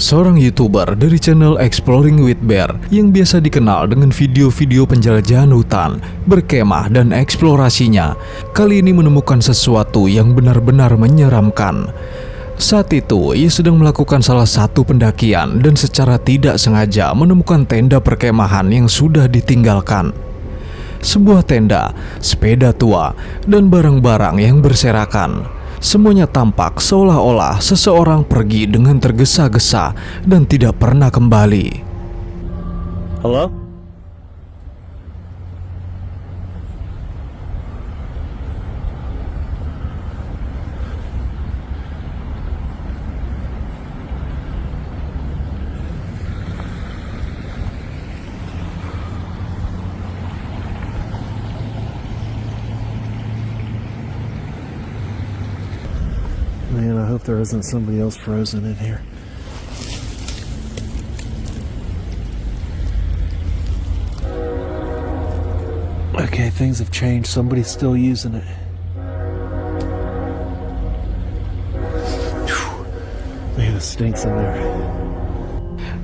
seorang YouTuber dari channel Exploring with Bear yang biasa dikenal dengan video-video penjelajahan hutan, berkemah, dan eksplorasinya, kali ini menemukan sesuatu yang benar-benar menyeramkan. Saat itu, ia sedang melakukan salah satu pendakian dan secara tidak sengaja menemukan tenda perkemahan yang sudah ditinggalkan. Sebuah tenda, sepeda tua, dan barang-barang yang berserakan. Semuanya tampak seolah-olah seseorang pergi dengan tergesa-gesa dan tidak pernah kembali. Hello? Man, I hope there isn't somebody else frozen in here. Okay, things have changed. Somebody's still using it. Man, it stinks in there.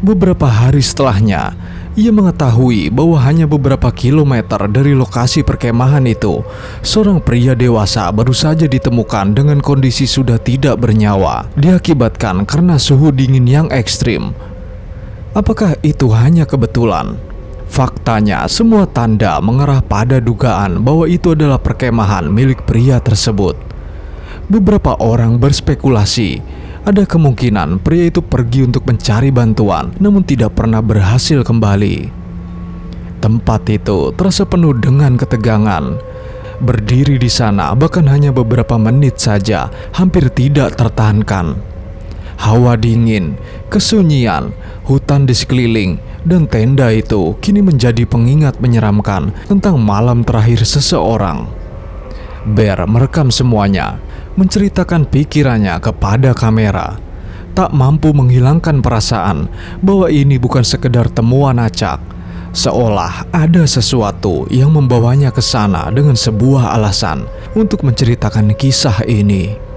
Beberapa hari setelahnya, ia mengetahui bahwa hanya beberapa kilometer dari lokasi perkemahan itu, seorang pria dewasa baru saja ditemukan dengan kondisi sudah tidak bernyawa, diakibatkan karena suhu dingin yang ekstrim. Apakah itu hanya kebetulan? Faktanya, semua tanda mengarah pada dugaan bahwa itu adalah perkemahan milik pria tersebut. Beberapa orang berspekulasi ada kemungkinan pria itu pergi untuk mencari bantuan, namun tidak pernah berhasil kembali. Tempat itu terasa penuh dengan ketegangan. Berdiri di sana bahkan hanya beberapa menit saja, hampir tidak tertahankan. Hawa dingin, kesunyian, hutan di sekeliling, dan tenda itu kini menjadi pengingat menyeramkan tentang malam terakhir seseorang. Bear merekam semuanya, menceritakan pikirannya kepada kamera, tak mampu menghilangkan perasaan bahwa ini bukan sekedar temuan acak, seolah ada sesuatu yang membawanya ke sana dengan sebuah alasan untuk menceritakan kisah ini.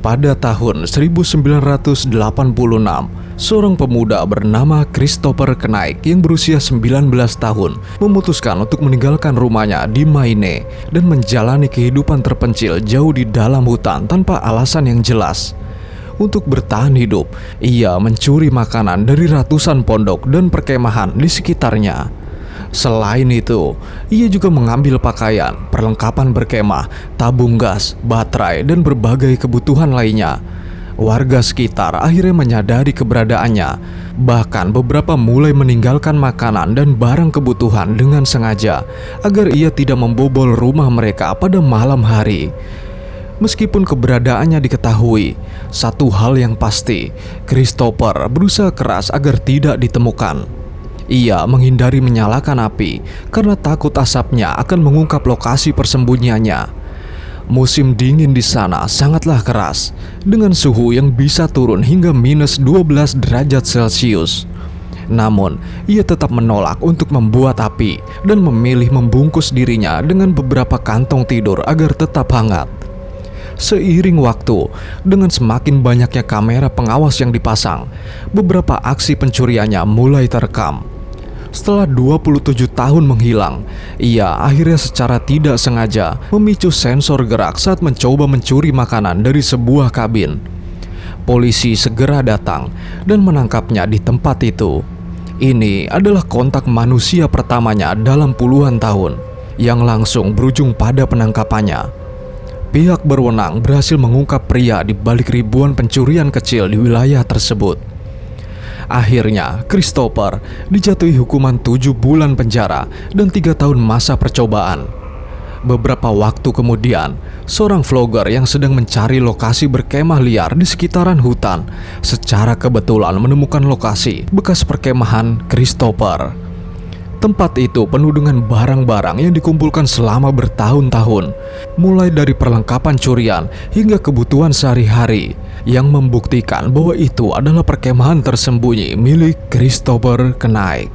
Pada tahun 1986, seorang pemuda bernama Christopher Knight yang berusia 19 tahun memutuskan untuk meninggalkan rumahnya di Maine dan menjalani kehidupan terpencil jauh di dalam hutan tanpa alasan yang jelas. Untuk bertahan hidup, ia mencuri makanan dari ratusan pondok dan perkemahan di sekitarnya. Selain itu, ia juga mengambil pakaian, perlengkapan berkemah, tabung gas, baterai, dan berbagai kebutuhan lainnya. Warga sekitar akhirnya menyadari keberadaannya. Bahkan beberapa mulai meninggalkan makanan dan barang kebutuhan dengan sengaja agar ia tidak membobol rumah mereka pada malam hari. Meskipun keberadaannya diketahui, satu hal yang pasti, Christopher berusaha keras agar tidak ditemukan. Ia menghindari menyalakan api karena takut asapnya akan mengungkap lokasi persembunyiannya. Musim dingin di sana sangatlah keras, dengan suhu yang bisa turun hingga minus 12 derajat Celcius. Namun, ia tetap menolak untuk membuat api dan memilih membungkus dirinya dengan beberapa kantong tidur agar tetap hangat. Seiring waktu, dengan semakin banyaknya kamera pengawas yang dipasang, beberapa aksi pencuriannya mulai terekam. Setelah 27 tahun menghilang, ia akhirnya secara tidak sengaja memicu sensor gerak saat mencoba mencuri makanan dari sebuah kabin. Polisi segera datang dan menangkapnya di tempat itu. Ini adalah kontak manusia pertamanya dalam puluhan tahun, yang langsung berujung pada penangkapannya. Pihak berwenang berhasil mengungkap pria di balik ribuan pencurian kecil di wilayah tersebut. Akhirnya, Christopher dijatuhi hukuman 7 bulan penjara dan 3 tahun masa percobaan. Beberapa waktu kemudian, seorang vlogger yang sedang mencari lokasi berkemah liar di sekitaran hutan secara kebetulan menemukan lokasi bekas perkemahan Christopher. Tempat itu penuh dengan barang-barang yang dikumpulkan selama bertahun-tahun, mulai dari perlengkapan curian hingga kebutuhan sehari-hari, yang membuktikan bahwa itu adalah perkemahan tersembunyi milik Christopher Knight.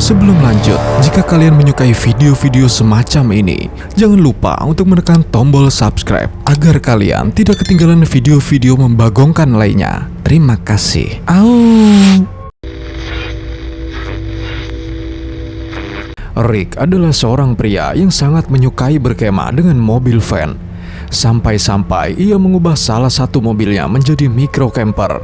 Sebelum lanjut, jika kalian menyukai video-video semacam ini, jangan lupa untuk menekan tombol subscribe agar kalian tidak ketinggalan video-video membagongkan lainnya. Terima kasih. Rick adalah seorang pria yang sangat menyukai berkemah dengan mobil van. Sampai-sampai ia mengubah salah satu mobilnya menjadi micro camper.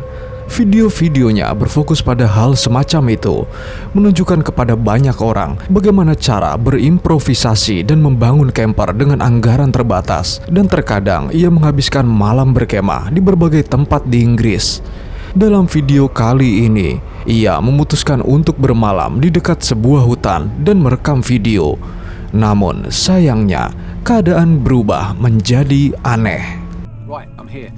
Video-videonya berfokus pada hal semacam itu, menunjukkan kepada banyak orang bagaimana cara berimprovisasi dan membangun camper dengan anggaran terbatas, dan terkadang ia menghabiskan malam berkemah di berbagai tempat di Inggris. Dalam video kali ini, ia memutuskan untuk bermalam di dekat sebuah hutan dan merekam video. Namun sayangnya, keadaan berubah menjadi aneh. Right, I'm here.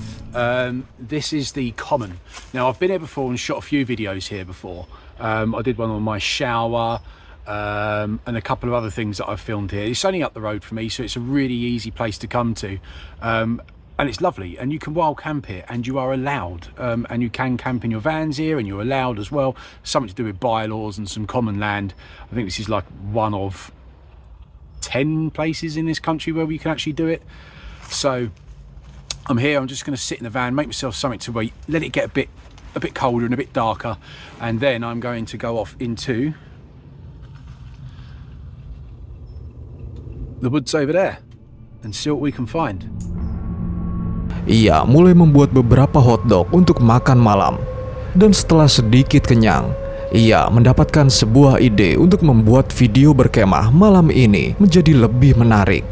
This is the common. Now, I've been here before and shot a few videos here before. I did one on my shower and a couple of other things that I've filmed here. It's only up the road from me, so it's a really easy place to come to. And it's lovely, and you can wild camp here, and you are allowed. And you can camp in your vans here, and you're allowed as well. Something to do with bylaws and some common land. I think this is like one of 10 places in this country where we can actually do it. So I'm here, I'm just going to sit in the van, make myself something to eat, let it get a bit colder and a bit darker, and then I'm going to go off into the woods over there and see what we can find. Ia mulai membuat beberapa hotdog untuk makan malam. Dan setelah sedikit kenyang, ia mendapatkan sebuah ide untuk membuat video berkemah malam ini menjadi lebih menarik.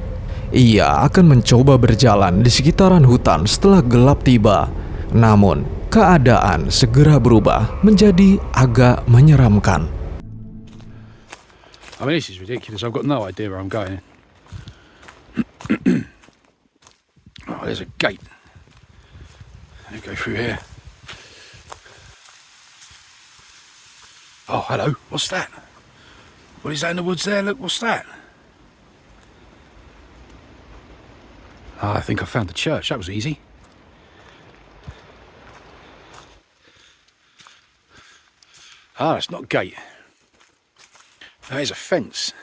Ia akan mencoba berjalan di sekitaran hutan setelah gelap tiba. Namun, keadaan segera berubah menjadi agak menyeramkan. I mean, this is ridiculous. I've got no idea where I'm going. Oh, there's a gate. Let me go through here. Oh, hello. What's that? What is that in the woods there? Look, what's that? I think I found the church. That was easy. That's not a gate. There's a fence.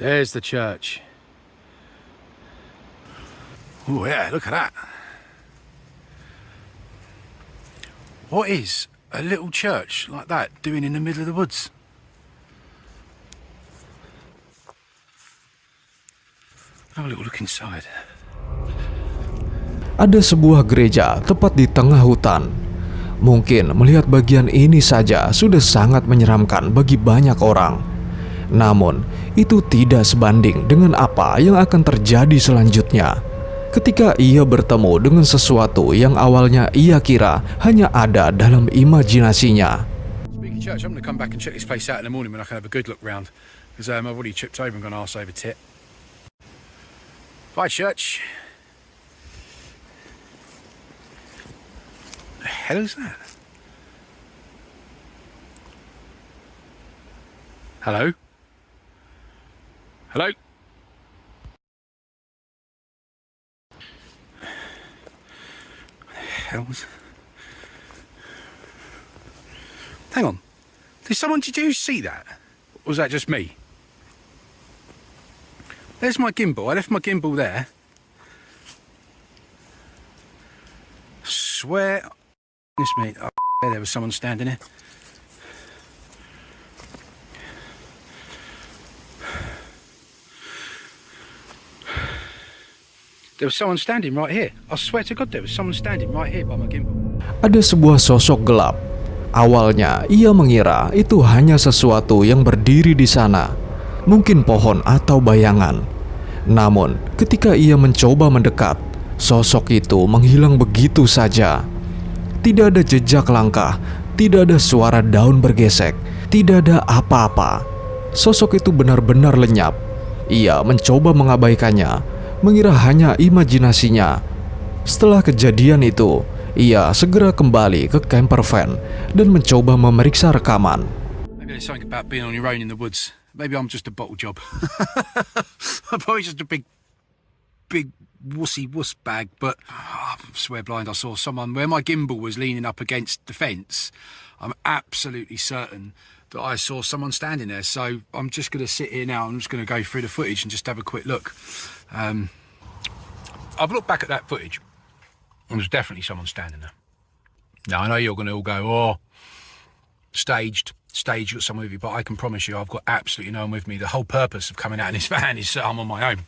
There's the church. Oh yeah, look at that. What is a little church like that doing in the middle of the woods? Have a little look inside. Ada sebuah gereja tepat di tengah hutan. Mungkin melihat bagian ini saja sudah sangat menyeramkan bagi banyak orang. Namun, itu tidak sebanding dengan apa yang akan terjadi selanjutnya. Ketika ia bertemu dengan sesuatu yang awalnya ia kira hanya ada dalam imajinasinya. Speaking of church, I'm going to come back and check this place out in the morning when I can have a good look round. Because I've already tripped over and gone arse over tit. Bye, church. The hell is that? Hello? Hello? Hell's... Hang on. Did you see that? Or was that just me? There's my gimbal. I left my gimbal there. Swear... This me. Oh, there was someone standing there. There was someone standing right here. I swear to God, there was someone standing right here by my gimbal. Ada sebuah sosok gelap. Awalnya ia mengira itu hanya sesuatu yang berdiri di sana, mungkin pohon atau bayangan. Namun, ketika ia mencoba mendekat, sosok itu menghilang begitu saja. Tidak ada jejak langkah, tidak ada suara daun bergesek, tidak ada apa-apa. Sosok itu benar-benar lenyap. Ia mencoba mengabaikannya, mengira hanya imajinasinya. Setelah kejadian itu, ia segera kembali ke camper van dan mencoba memeriksa rekaman. Maybe there's something about being on your own in the woods. Maybe I'm just a bottle job. I'm probably just a big wussy wuss bag, but I swear blind I saw someone where my gimbal was leaning up against the fence. I'm absolutely certain that I saw someone standing there. So I'm just going to sit here now. I'm just going to go through the footage and just have a quick look. I've looked back at that footage. There was definitely someone standing there. Now, I know you're going to all go, oh, staged, got someone with you, but I can promise you I've got absolutely no one with me. The whole purpose of coming out in this van is I'm on my own.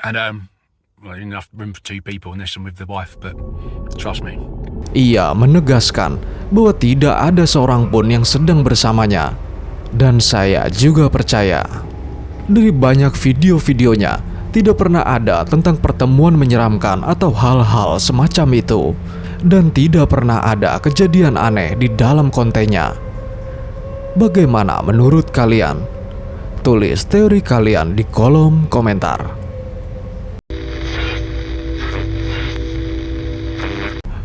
And, well, enough room for two people and this one with the wife, but trust me. Ia menegaskan bahwa tidak ada seorang pun yang sedang bersamanya. Dan saya juga percaya. Dari banyak video-videonya, tidak pernah ada tentang pertemuan menyeramkan atau hal-hal semacam itu. Dan tidak pernah ada kejadian aneh di dalam kontennya. Bagaimana menurut kalian? Tulis teori kalian di kolom komentar.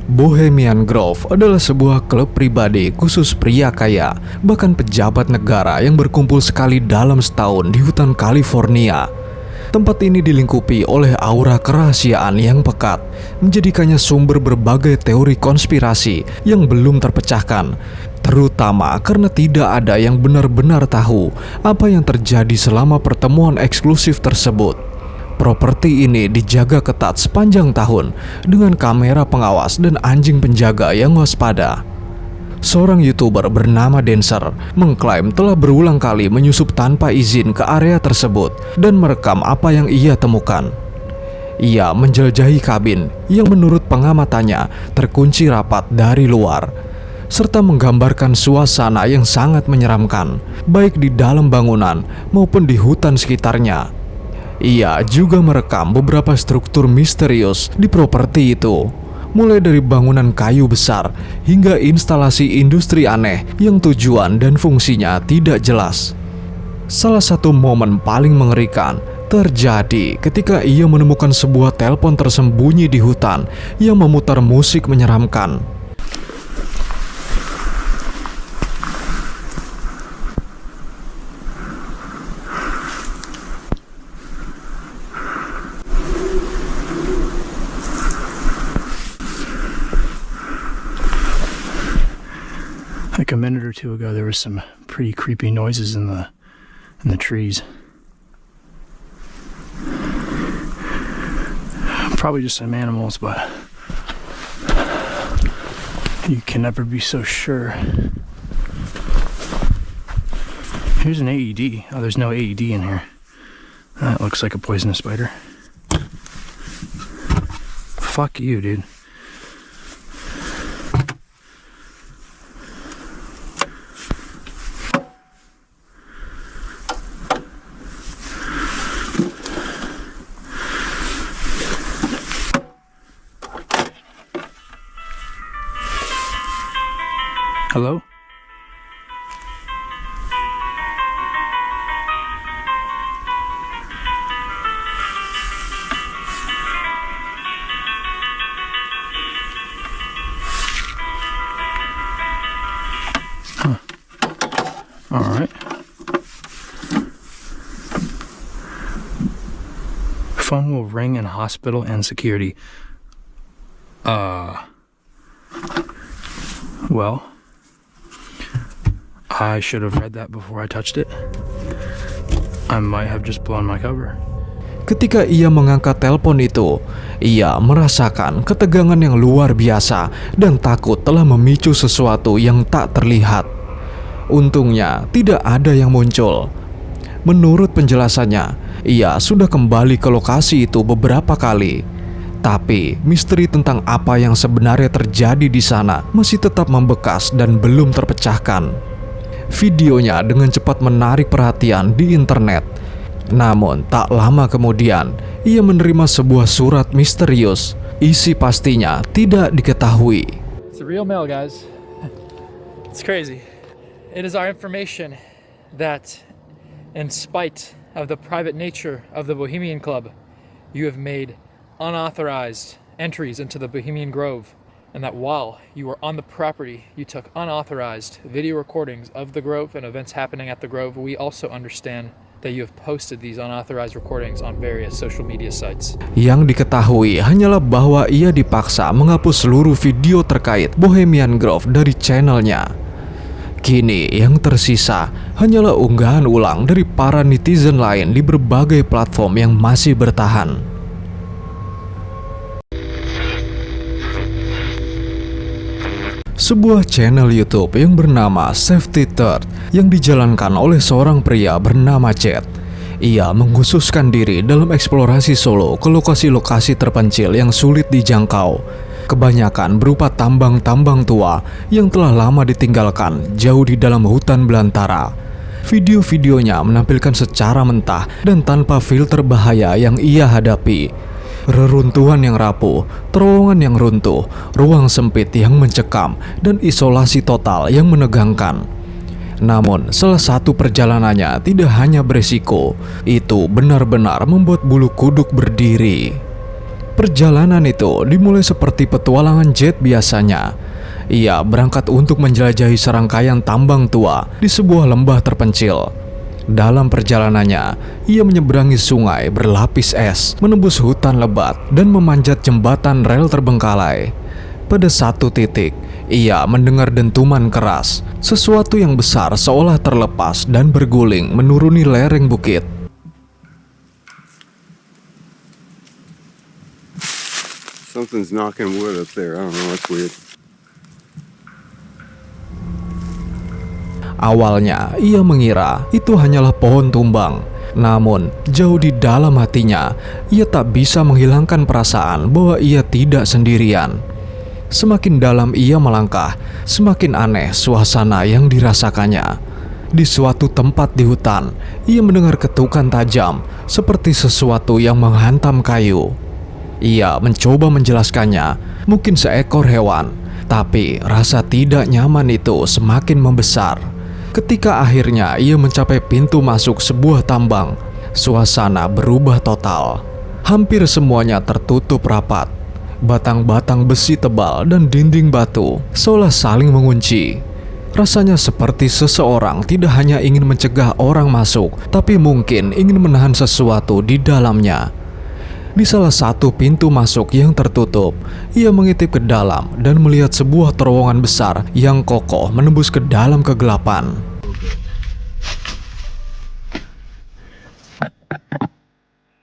Bohemian Grove adalah sebuah klub pribadi khusus pria kaya, bahkan pejabat negara yang berkumpul sekali dalam setahun di hutan California. Tempat ini dilingkupi oleh aura kerahasiaan yang pekat, menjadikannya sumber berbagai teori konspirasi yang belum terpecahkan, terutama karena tidak ada yang benar-benar tahu apa yang terjadi selama pertemuan eksklusif tersebut. Properti ini dijaga ketat sepanjang tahun dengan kamera pengawas dan anjing penjaga yang waspada. Seorang YouTuber bernama Dancer mengklaim telah berulang kali menyusup tanpa izin ke area tersebut dan merekam apa yang ia temukan. Ia menjelajahi kabin yang menurut pengamatannya terkunci rapat dari luar, serta menggambarkan suasana yang sangat menyeramkan, baik di dalam bangunan maupun di hutan sekitarnya. Ia juga merekam beberapa struktur misterius di properti itu, mulai dari bangunan kayu besar hingga instalasi industri aneh yang tujuan dan fungsinya tidak jelas. Salah satu momen paling mengerikan terjadi ketika ia menemukan sebuah telepon tersembunyi di hutan yang memutar musik menyeramkan. Like a minute or two ago, there was some pretty creepy noises in the trees. Probably just some animals, but you can never be so sure. Here's an AED. Oh, there's no AED in here. That looks like a poisonous spider. Fuck you, dude. Hello? Huh. All right. Phone will ring in hospital and security. Well, I should have read that before I touched it. I might have just blown my cover. Ketika ia mengangkat telepon itu, ia merasakan ketegangan yang luar biasa dan takut telah memicu sesuatu yang tak terlihat. Untungnya tidak ada yang muncul. Menurut penjelasannya, ia sudah kembali ke lokasi itu beberapa kali. Tapi misteri tentang apa yang sebenarnya terjadi di sana masih tetap membekas dan belum terpecahkan. Videonya dengan cepat menarik perhatian di internet. Namun tak lama kemudian, ia menerima sebuah surat misterius. Isi pastinya tidak diketahui. It's the real mail, guys. It's crazy. It is our information that, in spite of the private nature of the Bohemian Club, you have made unauthorized entries into the Bohemian Grove, and that while you were on the property, you took unauthorized video recordings of the Grove and events happening at the Grove. We also understand that you have posted these unauthorized recordings on various social media sites. Yang diketahui hanyalah bahwa ia dipaksa menghapus seluruh video terkait Bohemian Grove dari channelnya. Kini yang tersisa hanyalah unggahan ulang dari para netizen lain di berbagai platform yang masih bertahan. Sebuah channel YouTube yang bernama Safety Third yang dijalankan oleh seorang pria bernama Jet. Ia mengkhususkan diri dalam eksplorasi Solo ke lokasi-lokasi terpencil yang sulit dijangkau. Kebanyakan berupa tambang-tambang tua yang telah lama ditinggalkan jauh di dalam hutan belantara. Video-videonya menampilkan secara mentah dan tanpa filter bahaya yang ia hadapi. Reruntuhan yang rapuh, terowongan yang runtuh, ruang sempit yang mencekam, dan isolasi total yang menegangkan. Namun, salah satu perjalanannya tidak hanya beresiko, itu benar-benar membuat bulu kuduk berdiri. Perjalanan itu dimulai seperti petualangan Jet biasanya. Ia berangkat untuk menjelajahi serangkaian tambang tua di sebuah lembah terpencil. Dalam perjalanannya, ia menyeberangi sungai berlapis es, menembus hutan lebat, dan memanjat jembatan rel terbengkalai. Pada satu titik, ia mendengar dentuman keras, sesuatu yang besar seolah terlepas dan berguling menuruni lereng bukit. Something's knocking wood up there. I don't know, that's weird. Awalnya, ia mengira itu hanyalah pohon tumbang. Namun, jauh di dalam hatinya, ia tak bisa menghilangkan perasaan bahwa ia tidak sendirian. Semakin dalam ia melangkah, semakin aneh suasana yang dirasakannya. Di suatu tempat di hutan, ia mendengar ketukan tajam, seperti sesuatu yang menghantam kayu. Ia mencoba menjelaskannya, mungkin seekor hewan, tapi rasa tidak nyaman itu semakin membesar. Ketika akhirnya ia mencapai pintu masuk sebuah tambang, suasana berubah total. Hampir semuanya tertutup rapat. Batang-batang besi tebal dan dinding batu seolah saling mengunci. Rasanya seperti seseorang tidak hanya ingin mencegah orang masuk, tapi mungkin ingin menahan sesuatu di dalamnya. Di salah satu pintu masuk yang tertutup, ia mengintip ke dalam dan melihat sebuah terowongan besar yang kokoh menembus ke dalam kegelapan.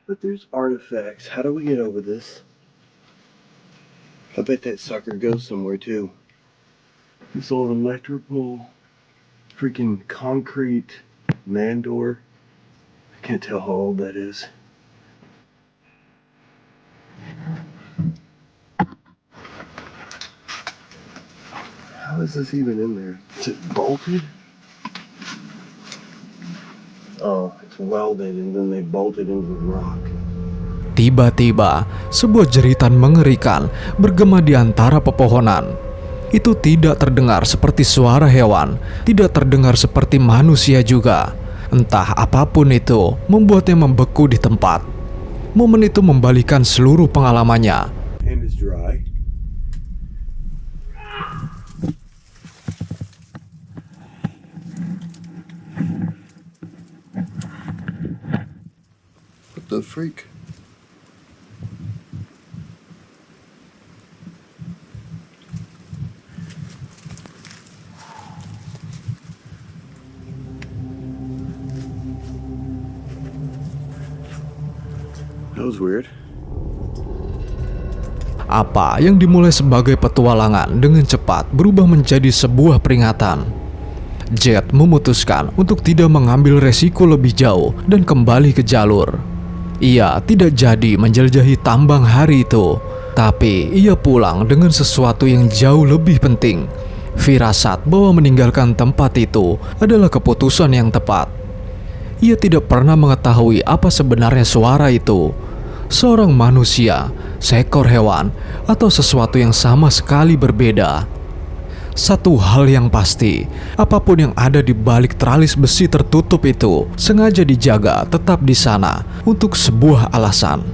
But there's artifacts. How do we get over this? I bet that sucker goes somewhere too. This old electrical, freaking concrete man door. I can't tell how old that is. How is this even in there? Is it bolted? Oh, it's welded and then they bolted into the rock. Tiba-tiba, sebuah jeritan mengerikan bergema di antara pepohonan. Itu tidak terdengar seperti suara hewan, tidak terdengar seperti manusia juga. Entah apapun itu, membuatnya membeku di tempat. Momen itu membalikan seluruh pengalamannya. Hand is dry. What the freak? That was weird. Apa yang dimulai sebagai petualangan dengan cepat berubah menjadi sebuah peringatan. Jet memutuskan untuk tidak mengambil resiko lebih jauh dan kembali ke jalur. Ia tidak jadi menjelajahi tambang hari itu, tapi ia pulang dengan sesuatu yang jauh lebih penting. Firasat bahwa meninggalkan tempat itu adalah keputusan yang tepat. Ia tidak pernah mengetahui apa sebenarnya suara itu. Seorang manusia, seekor hewan, atau sesuatu yang sama sekali berbeda. Satu hal yang pasti, apapun yang ada di balik teralis besi tertutup itu sengaja dijaga tetap di sana untuk sebuah alasan.